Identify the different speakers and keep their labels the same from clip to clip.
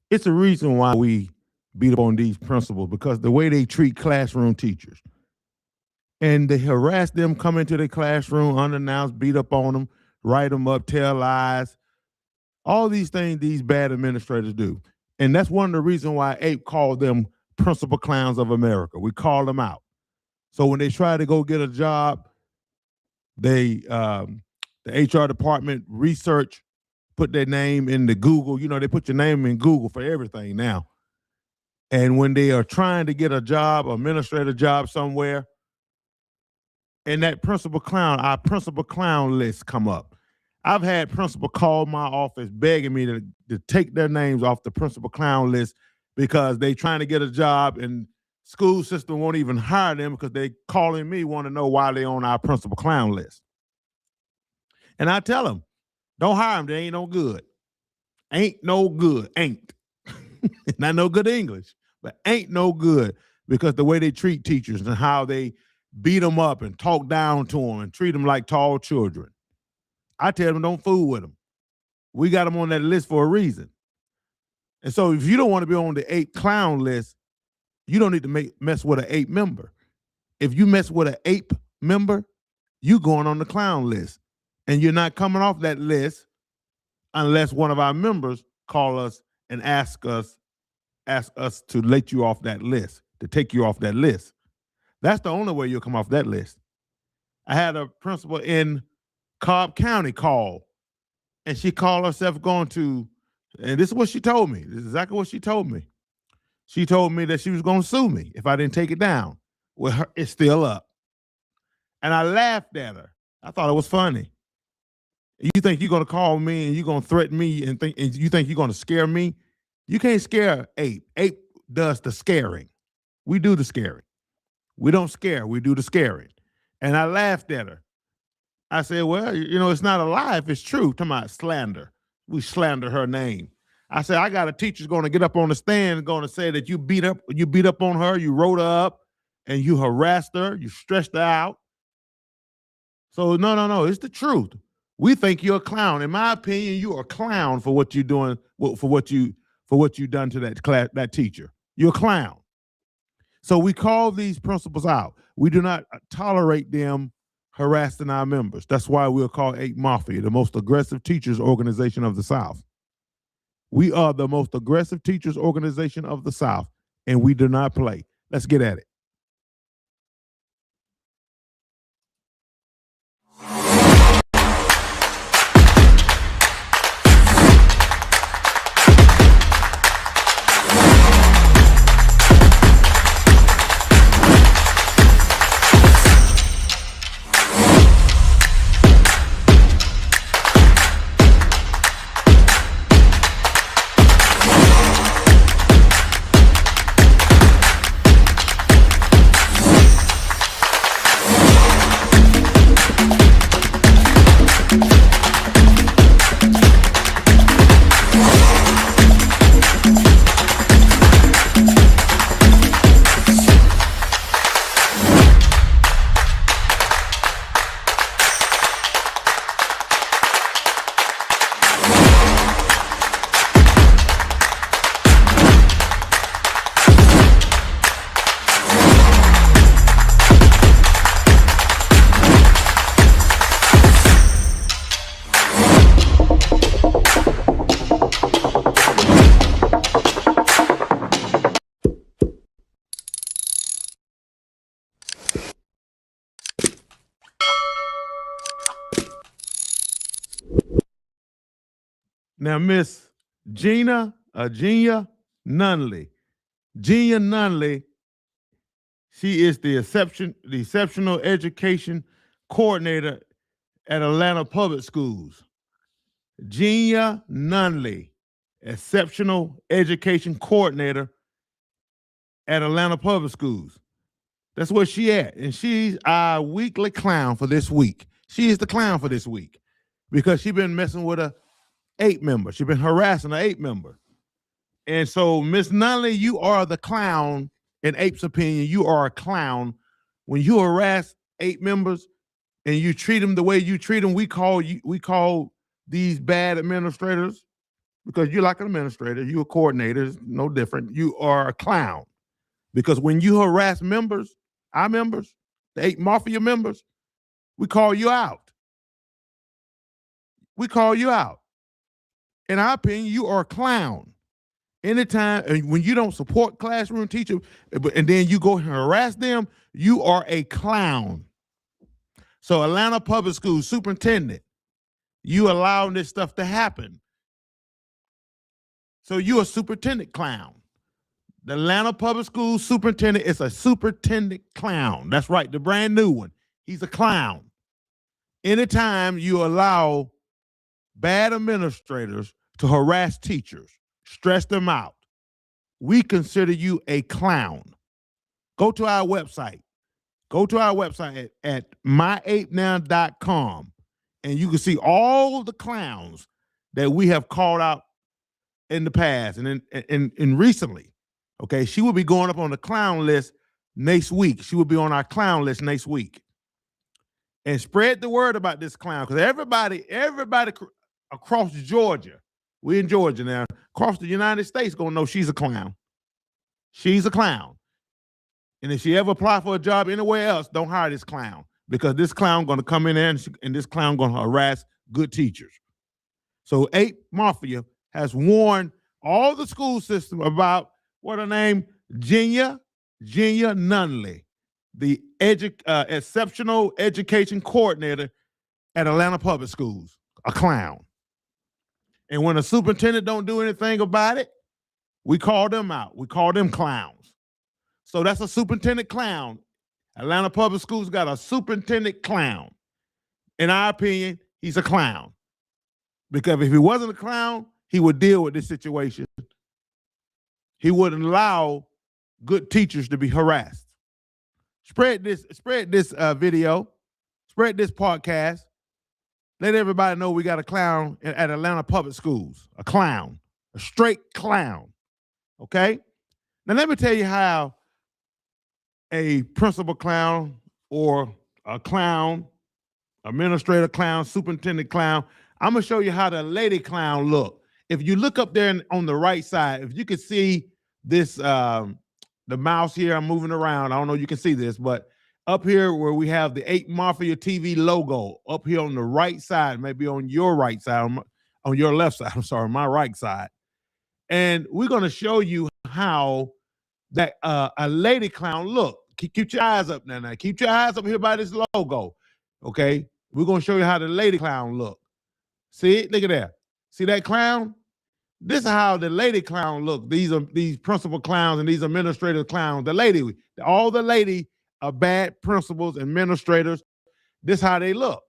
Speaker 1: It's a reason why we beat up on these principals, because the way they treat classroom teachers. And they harass them, come into the classroom unannounced, beat up on them, write them up, tell lies, all these things these bad administrators do. And that's one of the reasons why APE called them principal clowns of America. We call them out. So when they try to go get a job, they the HR department research, put their name in the Google. You know, they put your name in Google for everything now. And when they are trying to get a job, administrator job somewhere, and that principal clown, our principal clown list come up. I've had principal call my office begging me to take their names off the principal clown list because they trying to get a job and school system won't even hire them because they calling me, want to know why they on our principal clown list. And I tell them, don't hire them. They ain't no good. Ain't no good. Ain't. Not no good English, but ain't no good, because the way they treat teachers and how they beat them up and talk down to them and treat them like tall children. I tell them, don't fool with them. We got them on that list for a reason. And so if you don't want to be on the APE clown list, you don't need to mess with an APE member. If you mess with an APE member, you going on the clown list. And you're not coming off that list unless one of our members call us and ask us to let you off that list, to take you off that list. That's the only way you'll come off that list. I had a principal in Cobb County call, and she called herself going to, and this is what she told me. This is exactly what she told me. She told me that she was going to sue me if I didn't take it down. Well, it's still up. And I laughed at her. I thought it was funny. You think you're going to call me and you're going to threaten me and you think you're going to scare me? You can't scare APE. APE does the scaring. We do the scaring. We don't scare. We do the scaring. And I laughed at her. I said, well, you know, it's not a lie if it's true. Talking about slander. We slander her name. I said, I got a teacher's going to get up on the stand and going to say that you beat up on her, you wrote her up, and you harassed her, you stressed her out. So no, it's the truth. We think you're a clown. In my opinion, you're a clown for what you're doing, for what you've done to that teacher. You're a clown. So we call these principals out. We do not tolerate them harassing our members. That's why we'll call APE Mafia, the most aggressive teachers organization of the South. We are the most aggressive teachers organization of the South, and we do not play. Let's get at it. Now, Miss Gina Nunley. Gina Nunley, she is the exceptional education coordinator at Atlanta Public Schools. Gina Nunley, exceptional education coordinator at Atlanta Public Schools. That's where she at. And she's our weekly clown for this week. She is the clown for this week because she's been messing with a APE member. She's been harassing an APE member. And so, Miss Nunley, you are the clown. In APE's opinion, you are a clown. When you harass APE members and you treat them the way you treat them, we call these bad administrators because you're like an administrator, you're a coordinator, it's no different. You are a clown. Because when you harass members, our members, the APE Mafia members, we call you out. We call you out. In our opinion, you are a clown. Anytime, and when you don't support classroom teachers, and then you go and harass them, you are a clown. So Atlanta Public Schools superintendent, you allowing this stuff to happen. So you're a superintendent clown. The Atlanta Public Schools superintendent is a superintendent clown. That's right, the brand new one. He's a clown. Anytime you allow bad administrators to harass teachers, stress them out, we consider you a clown. Go to our website. Go to our website at myapenow.com, and you can see all the clowns that we have called out in the past and recently. Okay, she will be going up on the clown list next week. She will be on our clown list next week. And spread the word about this clown, because everybody across Georgia, we're in Georgia now, across the United States gonna know she's a clown. She's a clown. And if she ever apply for a job anywhere else, don't hire this clown, because this clown gonna come in there and this clown gonna harass good teachers. So APE Mafia has warned all the school system about what her name, Genia Nunley, the exceptional education coordinator at Atlanta Public Schools, a clown. And when a superintendent don't do anything about it, we call them out. We call them clowns. So that's a superintendent clown. Atlanta Public Schools got a superintendent clown. In our opinion, he's a clown. Because if he wasn't a clown, he would deal with this situation. He wouldn't allow good teachers to be harassed. Spread this video, spread this podcast. Let everybody know we got a clown at Atlanta Public Schools, a clown, a straight clown, okay? Now let me tell you how a principal clown or a clown, administrator clown, superintendent clown, I'm gonna show you how the lady clown look. If you look up there on the right side, if you can see this, the mouse here, I'm moving around. I don't know if you can see this, but up here where we have the APE Mafia TV logo, up here on the right side, maybe on your right side, on your left side, I'm sorry, my right side. And we're gonna show you how that a lady clown look. Keep your eyes up now. Keep your eyes up here by this logo, okay? We're gonna show you how the lady clown look. See it? Look at that. See that clown? This is how the lady clown look. These principal clowns and these administrative clowns. All the lady are bad principals, administrators. This is how they look.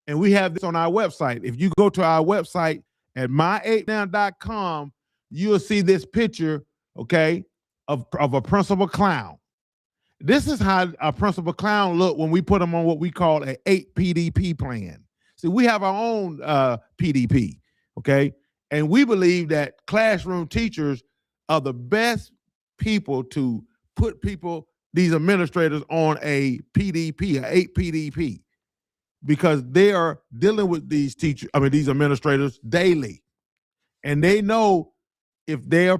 Speaker 1: And we have this on our website. If you go to our website at myapenow.com, you'll see this picture, okay, of a principal clown. This is how a principal clown look when we put them on what we call an APE PDP plan. See, we have our own PDP, okay? And we believe that classroom teachers are the best people to put these administrators on a PDP, a APE PDP, because they are dealing with these these administrators daily. And they know if their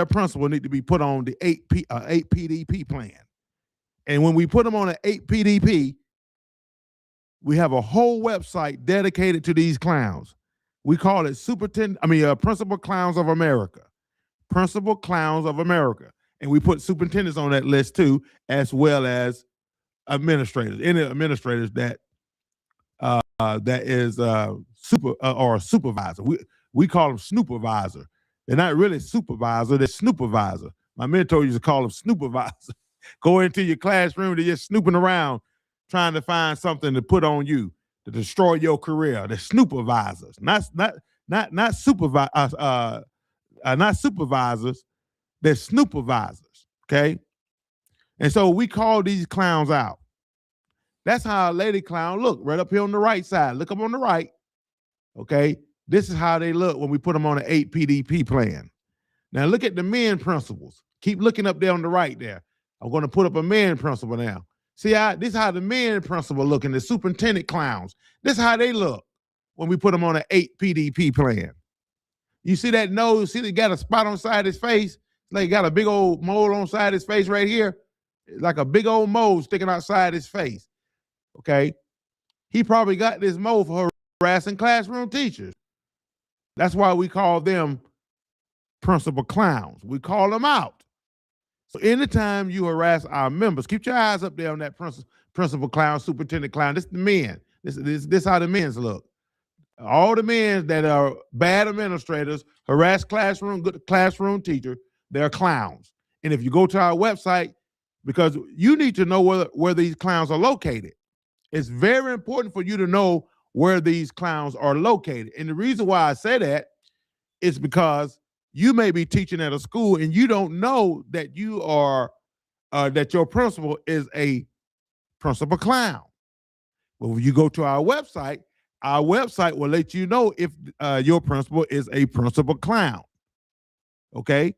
Speaker 1: principal need to be put on the APE PDP plan. And when we put them on an APE PDP, we have a whole website dedicated to these clowns. We call it Principal Clowns of America. Principal Clowns of America. And we put superintendents on that list too, as well as administrators. Any administrators that is or a supervisor. We call them snoopervisor. They're not really supervisor, they're snoopervisor. My mentor used to call them snoopervisor. Go into your classroom, they're just snooping around, trying to find something to put on you to destroy your career. They're snoopervisors, not supervisors. They're snoopervisors. Okay, and so we call these clowns out. That's how a lady clown look right up here on the right side. Look up on the right. Okay, this is how they look when we put them on an APE PDP plan. Now look at the men principals. Keep looking up there on the right there. I'm going to put up a men principal now. See how this is how the men principal look, and the superintendent clowns. This is how they look when we put them on an APE PDP plan. You see that nose? See, they got a spot on the side of his face. It's like he got a big old mole on the side of his face right here, like a big old mole sticking outside his face. Okay, he probably got this mole for harassing classroom teachers. That's why we call them principal clowns. We call them out. So anytime you harass our members, keep your eyes up there on that principal clown, superintendent clown. This is the men. This how the men's look. All the men that are bad administrators, harass good classroom teacher, they're clowns. And if you go to our website, because you need to know where these clowns are located. It's very important for you to know where these clowns are located. And the reason why I say that is because you may be teaching at a school and you don't know that you are that your principal is a principal clown. But when you go to our website will let you know if your principal is a principal clown. Okay,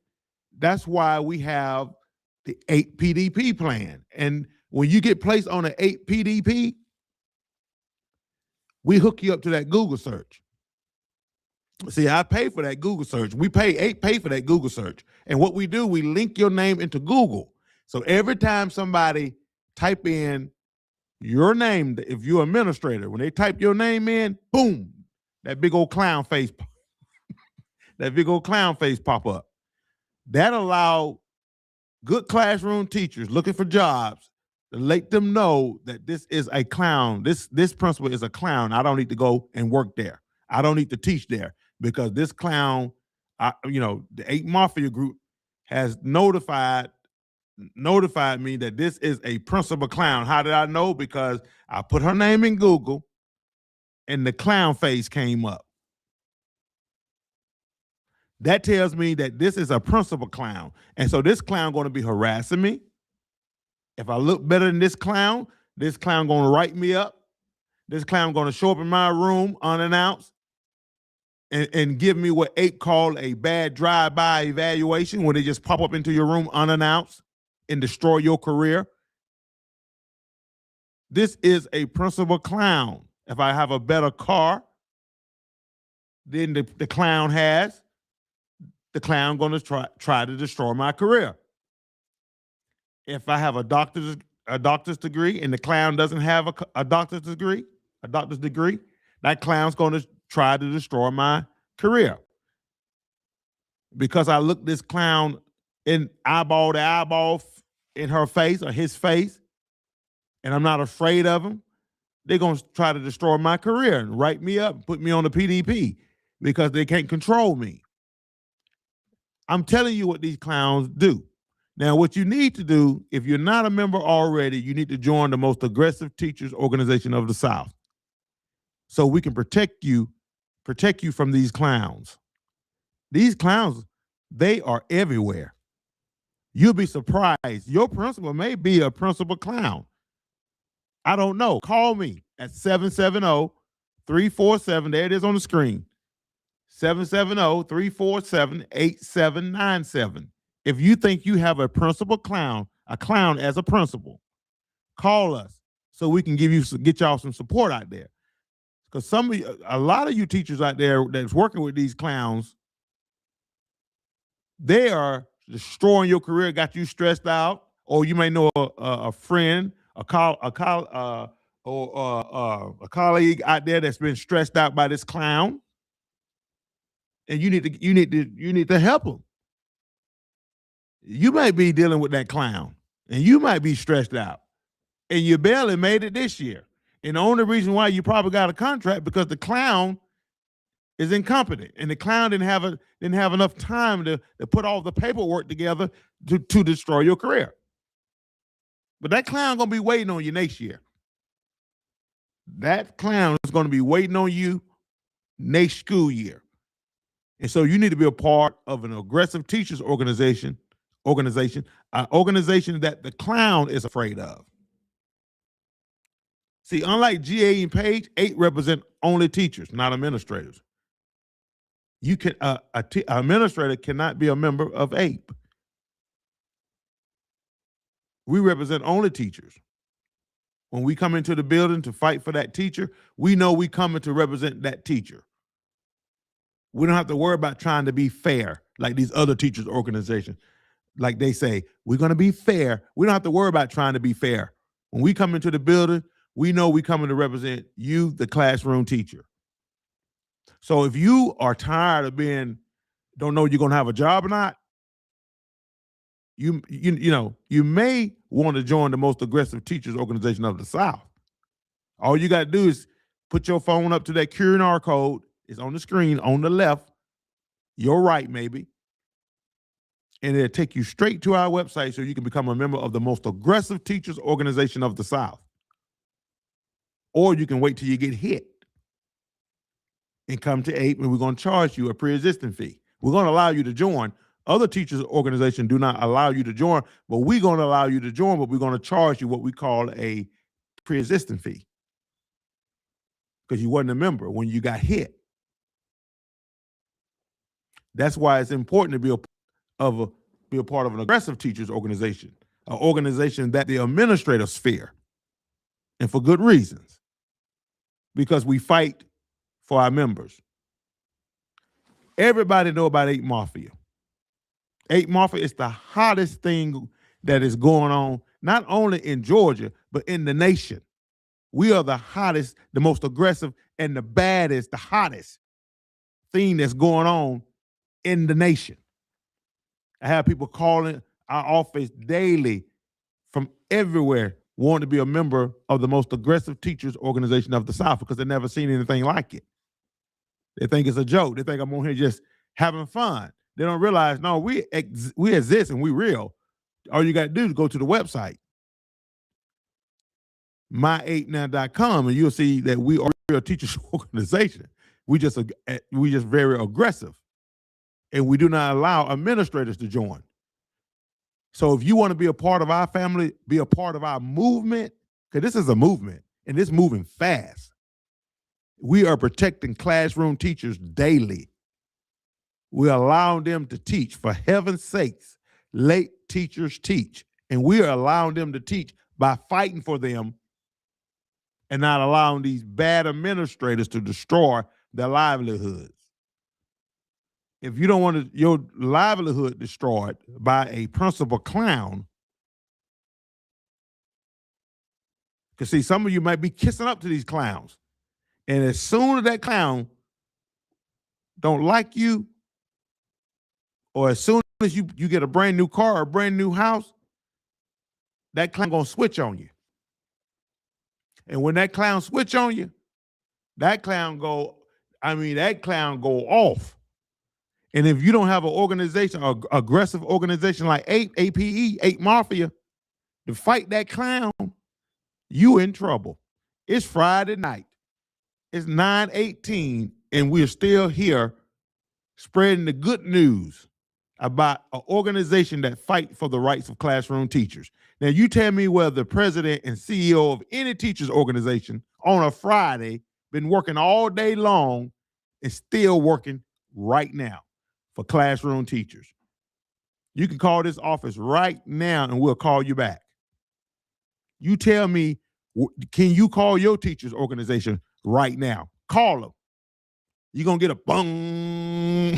Speaker 1: that's why we have the APE PDP plan. And when you get placed on an APE PDP, we hook you up to that Google search. See, I pay for that Google search. We pay for that Google search. And what we do, we link your name into Google. So every time somebody type in your name, if you're an administrator, when they type your name in, boom, that big old clown face, pop up. That allow good classroom teachers looking for jobs to let them know that this is a clown. This principal is a clown. I don't need to go and work there. I don't need to teach there. Because this clown, the APE Mafia group has notified me that this is a principal clown. How did I know? Because I put her name in Google and the clown face came up. That tells me that this is a principal clown. And so this clown going to be harassing me. If I look better than this clown going to write me up. This clown going to show up in my room unannounced. And give me what APE called a bad drive-by evaluation, where they just pop up into your room unannounced and destroy your career. This is a principal clown. If I have a better car than the clown has, the clown going to try to destroy my career. If I have a doctor's degree and the clown doesn't have a doctor's degree, that clown's going to try to destroy my career. Because I look this clown in eyeball to eyeball in her face or his face, and I'm not afraid of him, they're going to try to destroy my career and write me up and put me on the PDP because they can't control me. I'm telling you what these clowns do. Now, what you need to do, if you're not a member already, you need to join the most aggressive teachers organization of the South so we can protect you from these clowns. These clowns, they are everywhere. You'll be surprised. Your principal may be a principal clown. I don't know. Call me at 770-347, there it is on the screen, 770-347-8797. If you think you have a principal clown, a clown as a principal, call us so we can get y'all some support out there. Because a lot of you teachers out there that's working with these clowns, they are destroying your career, got you stressed out, or you may know a friend, a colleague out there that's been stressed out by this clown, and you need to help them. You might be dealing with that clown, and you might be stressed out, and you barely made it this year. And the only reason why you probably got a contract because the clown is incompetent, and the clown didn't have enough time to put all the paperwork together to destroy your career. But that clown gonna be waiting on you next year. That clown is gonna be waiting on you next school year. And so you need to be a part of an aggressive teachers organization, an organization that the clown is afraid of. See, unlike GA and Page, APE represent only teachers, not administrators. You can an administrator cannot be a member of APE. We represent only teachers. When we come into the building to fight for that teacher, we know we coming to represent that teacher. We don't have to worry about trying to be fair like these other teachers organizations. Like they say, we're going to be fair. We don't have to worry about trying to be fair. When we come into the building, we know we coming to represent you, the classroom teacher. So if you are tired of don't know you're going to have a job or not, you may want to join the most aggressive teachers organization of the South. All you got to do is put your phone up to that QR code. It's on the screen on the left, your right maybe, and it'll take you straight to our website so you can become a member of the most aggressive teachers organization of the South. Or you can wait till you get hit and come to APE, and we're going to charge you a pre-existing fee. We're going to allow you to join. Other teachers organizations do not allow you to join, but we're going to allow you to join, but we're going to charge you what we call a pre-existing fee because you wasn't a member when you got hit. That's why it's important to be a part of an aggressive teachers organization, an organization that the administrative sphere, and for good reasons, because we fight for our members. Everybody know about APE Mafia. APE Mafia is the hottest thing that is going on, not only in Georgia, but in the nation. We are the hottest, the most aggressive, and the baddest, the hottest thing that's going on in the nation. I have people calling our office daily from everywhere wanting to be a member of the most aggressive teachers organization of the South because they've never seen anything like it. They think it's a joke. They think I'm on here just having fun. They don't realize, no, we exist and we real. All you got to do is go to the website, myapenow.com, and you'll see that we are a teachers organization. We just very aggressive, and we do not allow administrators to join. So if you want to be a part of our family, be a part of our movement, because this is a movement, and it's moving fast. We are protecting classroom teachers daily. We're allowing them to teach. For heaven's sakes, late teachers teach. And we are allowing them to teach by fighting for them and not allowing these bad administrators to destroy their livelihoods. If you don't want your livelihood destroyed by a principal clown, because see, some of you might be kissing up to these clowns. And as soon as that clown don't like you, or as soon as you get a brand new car or a brand new house, that clown gonna switch on you. And when that clown switch on you, that clown go off. And if you don't have an organization, an aggressive organization like APE, APE Mafia, to fight that clown, you in trouble. It's Friday night. It's 9:18, and we're still here spreading the good news about an organization that fight for the rights of classroom teachers. Now, you tell me where the president and CEO of any teachers organization on a Friday been working all day long and still working right now for classroom teachers. You can call this office right now and we'll call you back. You tell me, can you call your teachers organization right now? Call them. You're gonna get a bung.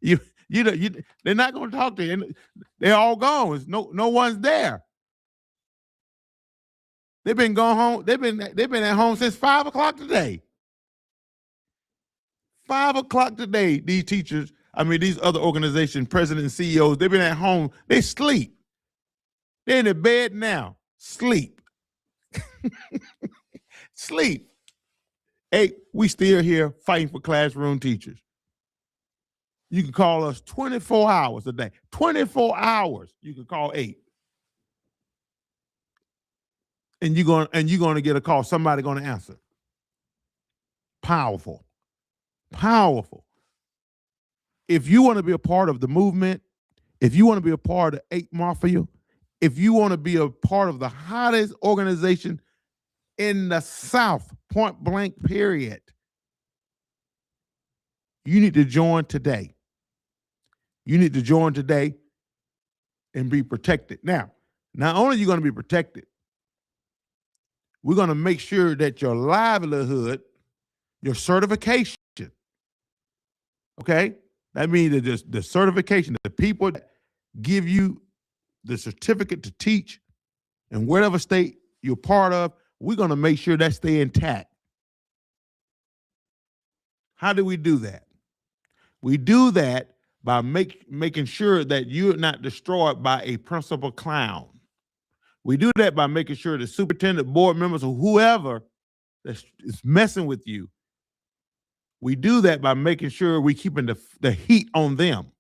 Speaker 1: They're not gonna talk to you. They're all gone. No one's there. They've been gone home. They've been at home since 5 o'clock today. 5 o'clock today. These teachers, these other organization presidents and CEOs, they've been at home. They sleep. They're in the bed now. Sleep. Sleep. Hey, we still here fighting for classroom teachers. You can call us 24 hours a day. 24 hours you can call APE. And you're going to get a call. Somebody going to answer. Powerful. Powerful. If you want to be a part of the movement, if you want to be a part of APE Mafia, if you want to be a part of the hottest organization in the South, point blank, period, you need to join today. You need to join today and be protected. Now, not only are you going to be protected, we're going to make sure that your livelihood, your certification, Okay? That means that the certification, the people that give you the certificate to teach in whatever state you're part of, we're going to make sure that stay intact. How do we do that? We do that by making sure that you're not destroyed by a principal clown. We do that by making sure the superintendent, board members, or whoever that's is messing with you, we do that by making sure we're keeping the heat on them.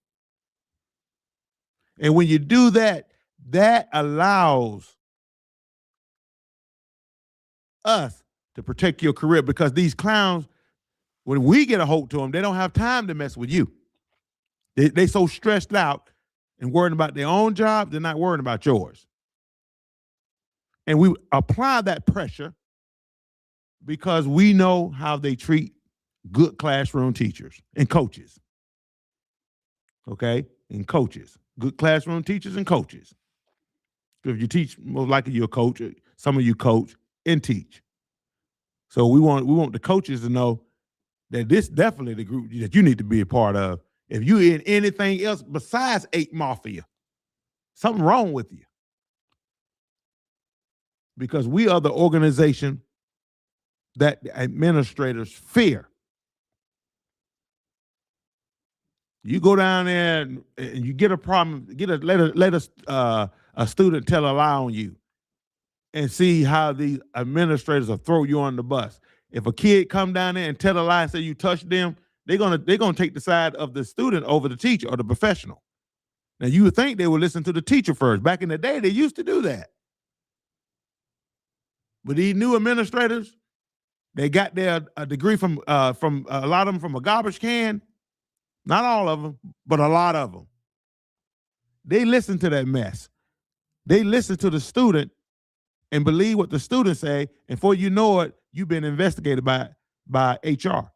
Speaker 1: And when you do that, that allows us to protect your career, because these clowns, when we get a hold to them, they don't have time to mess with you. They so stressed out and worrying about their own job, they're not worrying about yours. And we apply that pressure because we know how they treat good classroom teachers and coaches. Okay? And coaches. Good classroom teachers and coaches. If you teach, most likely you're a coach. Some of you coach and teach. So we want the coaches to know that this definitely the group that you need to be a part of. If you're in anything else besides APE Mafia, something wrong with you. Because we are the organization that the administrators fear. You go down there and you get a problem, let a student tell a lie on you, and see how these administrators will throw you on the bus. If a kid come down there and tell a lie and say you touched them, they're gonna take the side of the student over the teacher or the professional. Now you would think they would listen to the teacher first. Back in the day, they used to do that. But these new administrators, they got their degree from a lot of them from a garbage can. Not all of them, but a lot of them. They listen to that mess. They listen to the student and believe what the student say, and before you know it, you've been investigated by HR.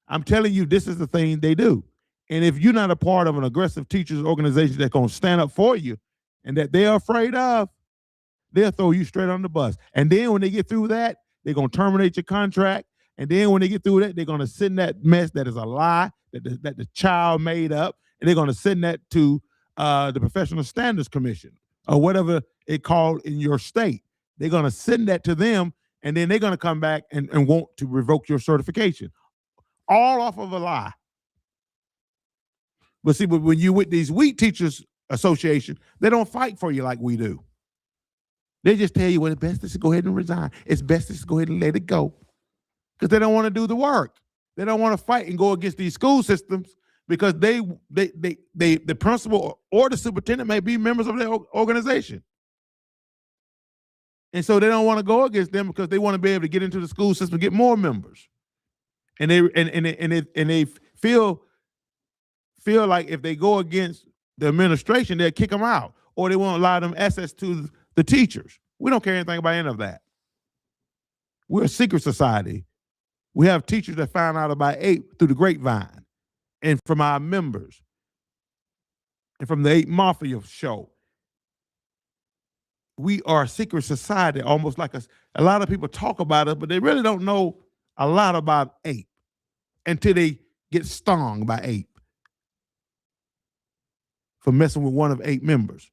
Speaker 1: I'm telling you, this is the thing they do. And if you're not a part of an aggressive teachers organization that's going to stand up for you and that they're afraid of, they'll throw you straight on the bus. And then when they get through that, they're going to terminate your contract. And then when they get through that, they're going to send that mess that is a lie that the child made up, and they're going to send that to the Professional Standards Commission or whatever it called in your state. They're going to send that to them, and then they're going to come back and want to revoke your certification, all off of a lie. But see, when you with these weak teachers association, they don't fight for you like we do. They just tell you, well, it's best is to go ahead and resign. It's best is to go ahead and let it go, because they don't want to do the work. They don't want to fight and go against these school systems, because the principal or the superintendent may be members of their organization. And so they don't want to go against them because they want to be able to get into the school system, get more members. And they feel like if they go against the administration, they'll kick them out, or they won't allow them access to the teachers. We don't care anything about any of that. We're a secret society. We have teachers that found out about APE through the grapevine and from our members and from the APE Mafia show. We are a secret society, almost like a lot of people talk about it, but they really don't know a lot about APE until they get stung by APE for messing with one of APE members.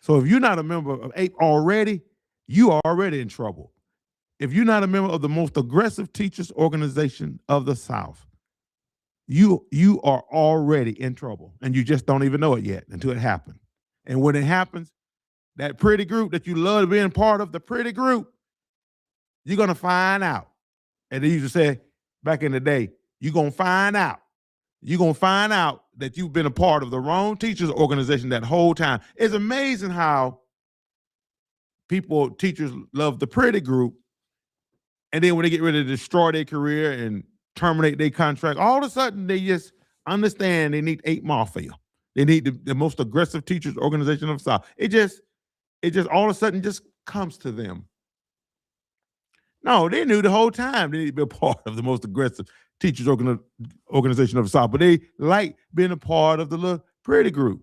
Speaker 1: So if you're not a member of APE already, you are already in trouble. If you're not a member of the most aggressive teachers organization of the South, you are already in trouble, and you just don't even know it yet until it happens. And when it happens, that pretty group that you love being part of, the pretty group, you're going to find out. And they used to say back in the day, you're going to find out. You're going to find out that you've been a part of the wrong teachers organization that whole time. It's amazing how teachers love the pretty group, and then when they get ready to destroy their career and terminate their contract, all of a sudden they just understand they need APE Mafia. They need the most aggressive teachers organization of the South. It just all of a sudden just comes to them. No, they knew the whole time they need to be a part of the most aggressive teachers organization of the South, but they like being a part of the little pretty group.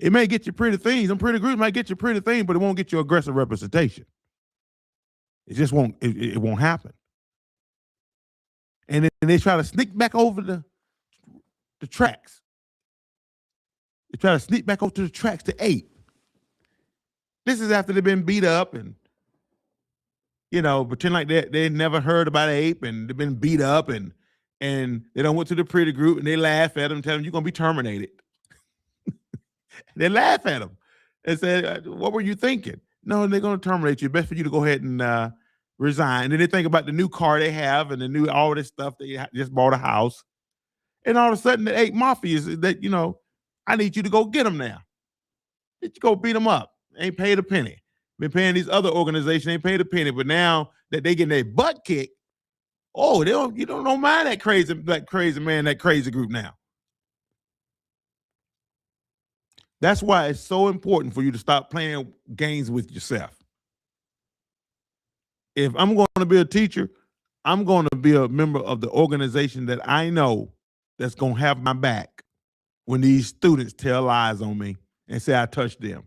Speaker 1: It may get you pretty things. Them pretty groups might get you pretty things, but it won't get you aggressive representation. It just won't. It won't happen. And then they try to sneak back over the tracks. They try to sneak back over to the tracks to APE. This is after they've been beat up and, pretend like they never heard about APE and they've been beat up and they don't went to the pretty group and they laugh at them, tell them you're going to be terminated. They laugh at them and say, what were you thinking? No, they're going to terminate you. Best for you to go ahead and resign. And then they think about the new car they have and all this stuff. They just bought a house. And all of a sudden the APE Mafia is that, I need you to go get them now. Need you go beat them up. Ain't paid a penny. Been paying these other organizations, ain't paid a penny. But now that they getting their butt kicked, you don't mind that crazy man, that crazy group now. That's why it's so important for you to stop playing games with yourself. If I'm going to be a teacher, I'm going to be a member of the organization that I know that's going to have my back when these students tell lies on me and say I touched them.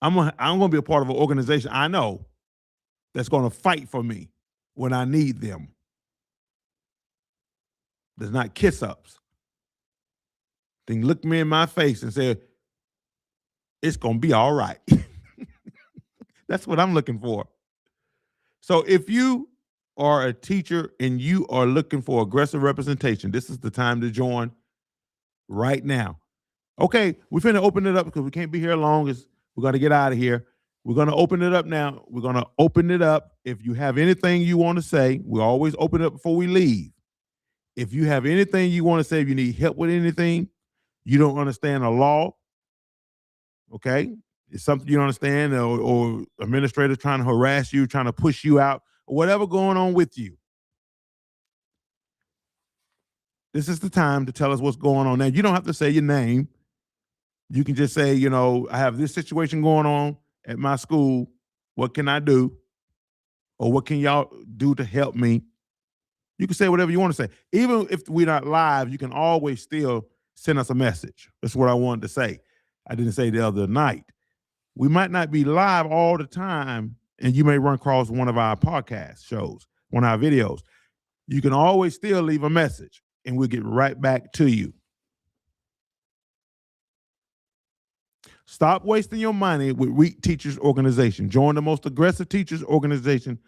Speaker 1: I'm going to be a part of an organization I know that's going to fight for me when I need them. There's not kiss-ups. They can look me in my face and say, it's going to be all right. That's what I'm looking for. So if you are a teacher and you are looking for aggressive representation, this is the time to join right now. Okay, we're finna open it up because we can't be here long. We're going to get out of here. We're going to open it up now. We're going to open it up. If you have anything you want to say, we always open it up before we leave. If you have anything you want to say, if you need help with anything, you don't understand the law, okay? It's something you don't understand, or administrator trying to harass you, trying to push you out, or whatever going on with you. This is the time to tell us what's going on. Now, you don't have to say your name. You can just say, I have this situation going on at my school. What can I do? Or what can y'all do to help me? You can say whatever you want to say. Even if we're not live, you can always still send us a message. That's what I wanted to say. I didn't say the other night. We might not be live all the time, and you may run across one of our podcast shows, one of our videos. You can always still leave a message, and we'll get right back to you. Stop wasting your money with weak teachers organization. Join the most aggressive teachers organization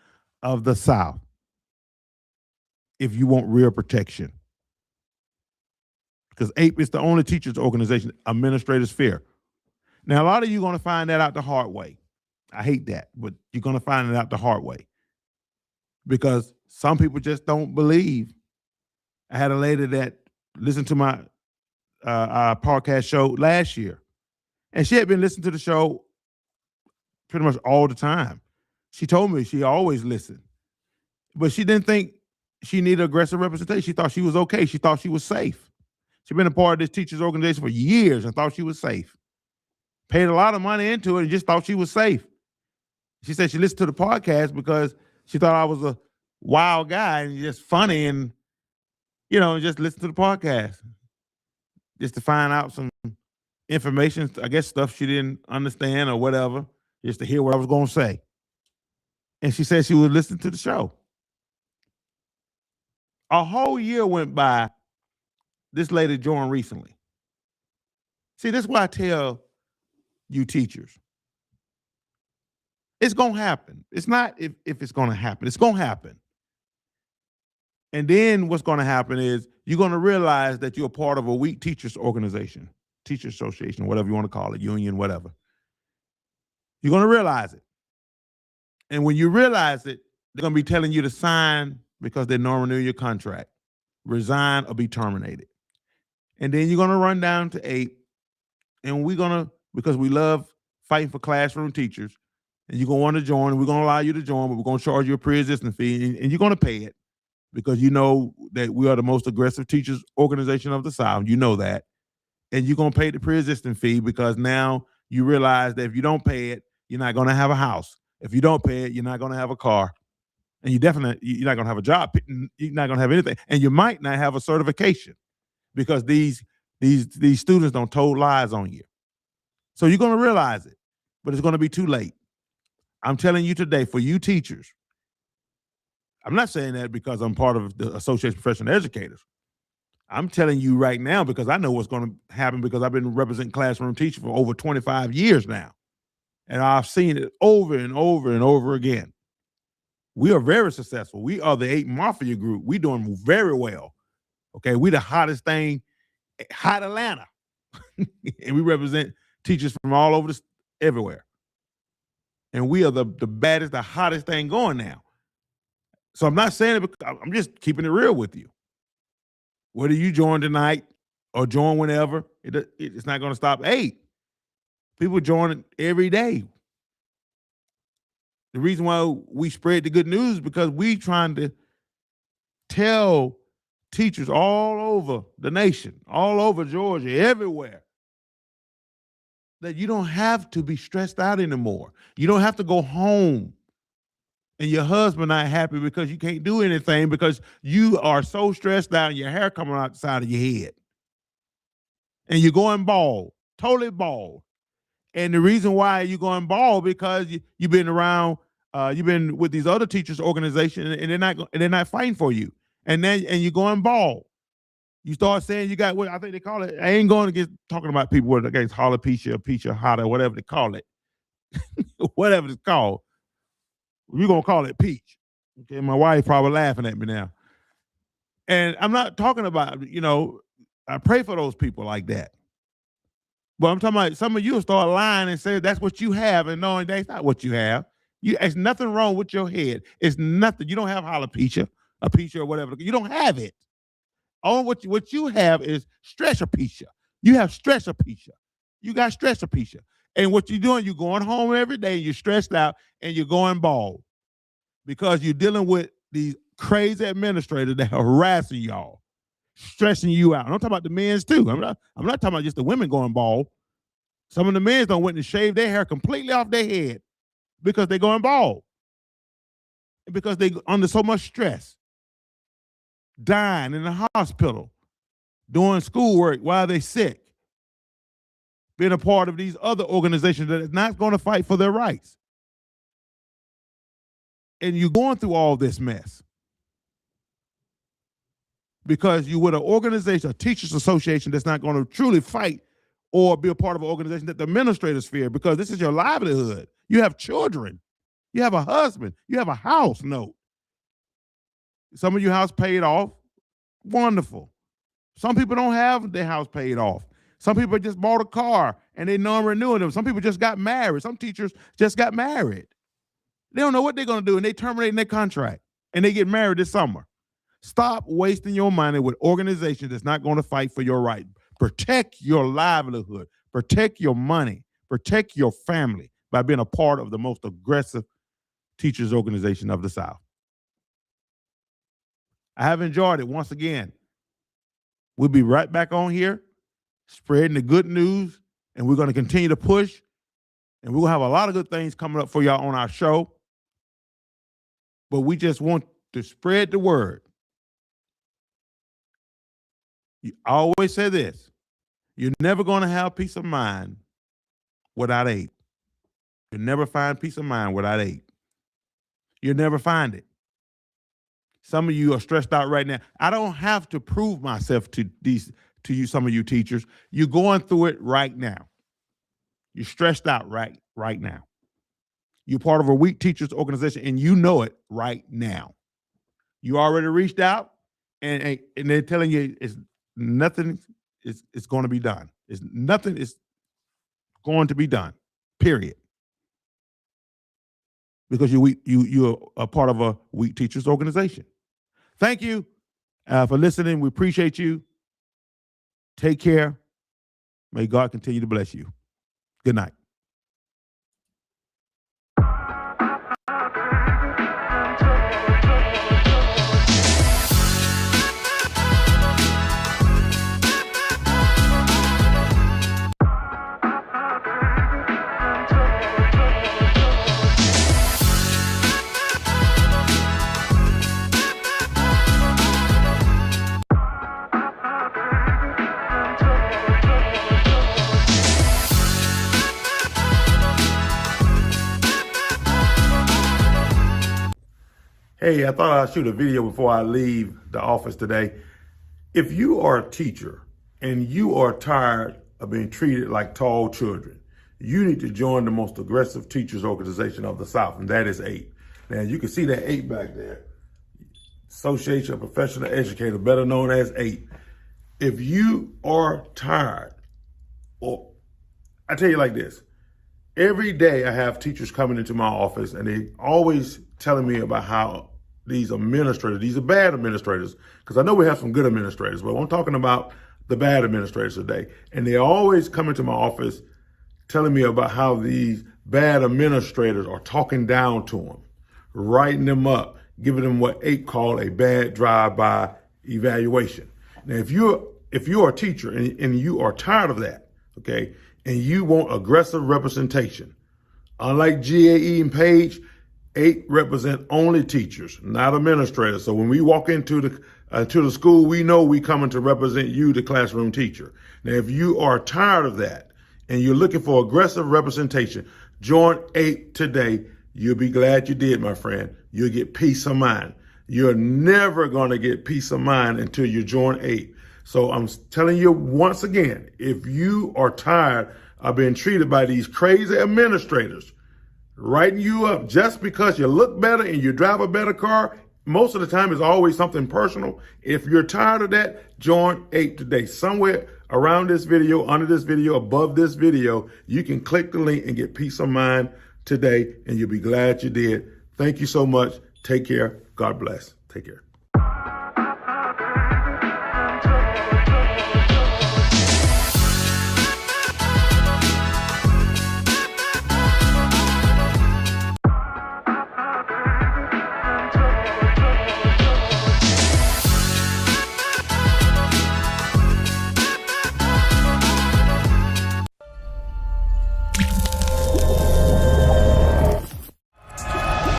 Speaker 1: of the South if you want real protection. Because APE is the only teachers organization administrators fear. Now, a lot of you are going to find that out the hard way. I hate that, but you're going to find it out the hard way. Because some people just don't believe. I had a lady that listened to my podcast show last year. And she had been listening to the show pretty much all the time. She told me she always listened. But she didn't think she needed aggressive representation. She thought she was okay. She thought she was safe. She'd been a part of this teachers organization for years and thought she was safe. Paid a lot of money into it and just thought she was safe. She said she listened to the podcast because she thought I was a wild guy and just funny and, just listen to the podcast. Just to find out some information, I guess stuff she didn't understand or whatever, just to hear what I was going to say. And she said she would listen to the show. A whole year went by. This lady joined recently. See, this is why I tell you teachers. It's going to happen. It's not if it's going to happen. It's going to happen. And then what's going to happen is you're going to realize that you're part of a weak teachers organization, teacher association, whatever you want to call it, union, whatever. You're going to realize it. And when you realize it, they're going to be telling you to sign because they don't renew your contract, resign or be terminated. And then you're going to run down to APE, and we're going to, because we love fighting for classroom teachers, and you're going to want to join, and we're going to allow you to join, but we're going to charge you a pre-existing fee, and you're going to pay it because you know that we are the most aggressive teachers organization of the South. You know that. And you're going to pay the pre-existing fee because now you realize that if you don't pay it, you're not going to have a house. If you don't pay it, you're not going to have a car. And you're not going to have a job. You're not going to have anything. And you might not have a certification because these students don't told lies on you. So you're going to realize it, but it's going to be too late. I'm telling you today, for you teachers, I'm not saying that because I'm part of the Association of Professional Educators. I'm telling you right now because I know what's going to happen because I've been representing classroom teachers for over 25 years now. And I've seen it over and over and over again. We are very successful. We are the APE Mafia group. We're doing very well. Okay, we the hottest thing, hot Atlanta. And we represent teachers from all over everywhere. And we are the baddest, the hottest thing going now. So I'm not saying it because I'm just keeping it real with you. Whether you join tonight or join whenever, it's not going to stop APE. People join every day. The reason why we spread the good news is because we trying to tell teachers all over the nation, all over Georgia, everywhere, that you don't have to be stressed out anymore. You don't have to go home and your husband not happy because you can't do anything because you are so stressed out and your hair coming out the side of your head. And you're going bald, totally bald. And the reason why you're going bald because you've been around, you've been with these other teachers' organizations, and they're not fighting for you. And you're going bald. You start saying you got what I think they call it. I ain't going to get talking about people with against alopecia, peach, hotter, whatever they call it, whatever it's called. We're gonna call it peach. Okay, my wife probably laughing at me now. And I'm not talking about, I pray for those people like that. But I'm talking about some of you will start lying and say that's what you have, and knowing that's not what you have. There's nothing wrong with your head. It's nothing. You don't have alopecia, or whatever. You don't have it. All what you have is stress-apecia. You have stress-apecia. You got stress-apecia. And what you're doing, you're going home every day, you're stressed out, and you're going bald because you're dealing with these crazy administrators that are harassing y'all, stressing you out. And I'm talking about the men's too. I'm not talking about just the women going bald. Some of the men don't went and shave their hair completely off their head because they're going bald. Because they under so much stress. Dying in the hospital, doing schoolwork while they're sick, being a part of these other organizations that is not going to fight for their rights. And you're going through all this mess because you're with an organization, a teachers association that's not going to truly fight or be a part of an organization that the administrators fear because this is your livelihood. You have children. You have a husband. You have a house note. Some of your house paid off. Wonderful. Some people don't have their house paid off. Some people just bought a car and they're non-renewing them. Some people just got married. Some teachers just got married. They don't know what they're going to do, and they terminate their contract, and they get married this summer. Stop wasting your money with organizations that's not going to fight for your right. Protect your livelihood. Protect your money. Protect your family by being a part of the most aggressive teachers organization of the South. I have enjoyed it once again. We'll be right back on here, spreading the good news, and we're going to continue to push, and we're going to have a lot of good things coming up for y'all on our show. But we just want to spread the word. I always say this. You're never going to have peace of mind without APE. You'll never find peace of mind without APE. You'll never find it. Some of you are stressed out right now. I don't have to prove myself to you, some of you teachers. You're going through it right now. You're stressed out right now. You're part of a weak teachers organization, and you know it right now. You already reached out, and they're telling you it's nothing is going to be done. Nothing is going to be done, period. Because you're a part of a weak teachers organization. Thank you for listening. We appreciate you. Take care. May God continue to bless you. Good night. Hey, I thought I'd shoot a video before I leave the office today. If you are a teacher and you are tired of being treated like tall children, you need to join the most aggressive teachers organization of the South, and that is APE. Now, you can see that APE back there, Association of Professional Educators, better known as APE. If you are tired, or I tell you like this, every day I have teachers coming into my office and they always telling me about how these administrators, these are bad administrators, because I know we have some good administrators, but I'm talking about the bad administrators today. And they always come into my office telling me about how these bad administrators are talking down to them, writing them up, giving them what APE call a bad drive-by evaluation. Now, if you're a teacher and you are tired of that, okay, and you want aggressive representation, unlike GAE and Page, APE represent only teachers, not administrators. So when we walk into the school, we know we coming to represent you, the classroom teacher. Now, if you are tired of that and you're looking for aggressive representation, join APE today. You'll be glad you did, my friend. You'll get peace of mind. You're never going to get peace of mind until you join APE. So I'm telling you once again, if you are tired of being treated by these crazy administrators, writing you up just because you look better and you drive a better car, most of the time it's always something personal. If you're tired of that, join APE today. Somewhere around this video, under this video, above this video, you can click the link and get peace of mind today, and you'll be glad you did. Thank you so much. Take care. God bless. Take care.